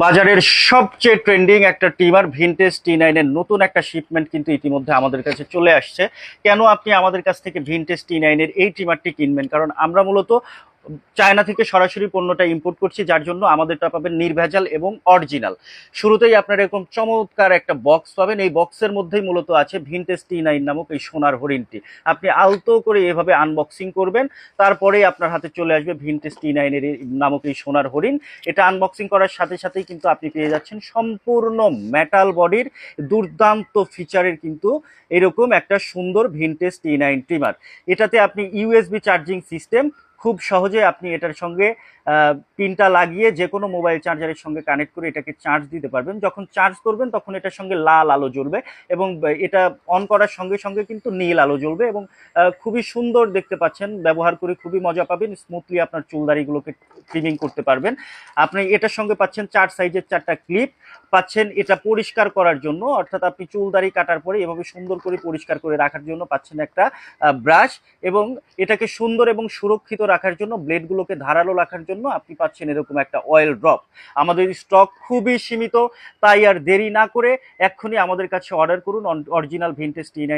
বাজারের সবচেয়ে ট্রেন্ডিং একটা ট্রিমার ভিনটেজ T9 এর নতুন একটা শিপমেন্ট কিন্তু ইতিমধ্যে আমাদের কাছে চলে আসছে। কেন আপনি আমাদের কাছ থেকে ভিনটেজ T9 এর এই ট্রিমারটি কিনবেন? কারণ আমরা মূলত চায়না থেকে সরাসরি পণ্যটা ইম্পোর্ট করছি, যার জন্য আমাদেরটা পাবেন নির্ভেজাল এবং অরিজিনাল। শুরুতেই আপনারা এরকম চমৎকার একটা বক্স পাবেন। এই বক্সের মধ্যেই মূলত আছে ভিনটেজ T9 নামক এই সোনার হরিণটি। আপনি আলতো করে এভাবে আনবক্সিং করবেন, তারপরেই আপনার হাতে চলে আসবে ভিনটেজ T9 এর নামক এই সোনার হরিণ। এটা আনবক্সিং করার সাথে সাথেই কিন্তু আপনি পেয়ে যাচ্ছেন সম্পূর্ণ মেটাল বডির দুর্দান্ত ফিচারের কিন্তু এরকম একটা সুন্দর ভিনটেজ T9 ট্রিমার। এটাতে আপনি ইউএসবি চার্জিং সিস্টেম, খুব সহজে আপনি এটার সঙ্গে পিনটা লাগিয়ে যে কোনো মোবাইল চার্জারের সঙ্গে কানেক্ট করে এটাকে চার্জ দিতে পারবেন। যখন চার্জ করবেন তখন এটার সঙ্গে লাল আলো জ্বলবে এবং এটা অন করার সঙ্গে সঙ্গে কিন্তু নীল আলো জ্বলবে এবং খুবই সুন্দর দেখতে পাচ্ছেন। ব্যবহার করে খুবই মজা পাবেন, স্মুথলি আপনার চুলদারিগুলোকে ট্রিমিং করতে পারবেন। আপনি এটার সঙ্গে পাচ্ছেন 4 সাইজের 4টা ক্লিপ, পাচ্ছেন এটা পরিষ্কার করার জন্য, অর্থাৎ আপনি চুলদারি কাটার পরে এভাবে সুন্দর করে পরিষ্কার করে রাখার জন্য পাচ্ছেন একটা ব্রাশ, এবং এটাকে সুন্দর এবং সুরক্ষিত রাখার জন্য, ব্লেডগুলোকে ধারালো রাখার জন্য আপনি পাচ্ছেন এরকম একটা অয়েল ড্রপ। আমাদের স্টক খুবই সীমিত, তাই আর দেরি না করে এক্ষুনি আমাদের কাছে অর্ডার করুন অরিজিনাল ভিনটেজ T9।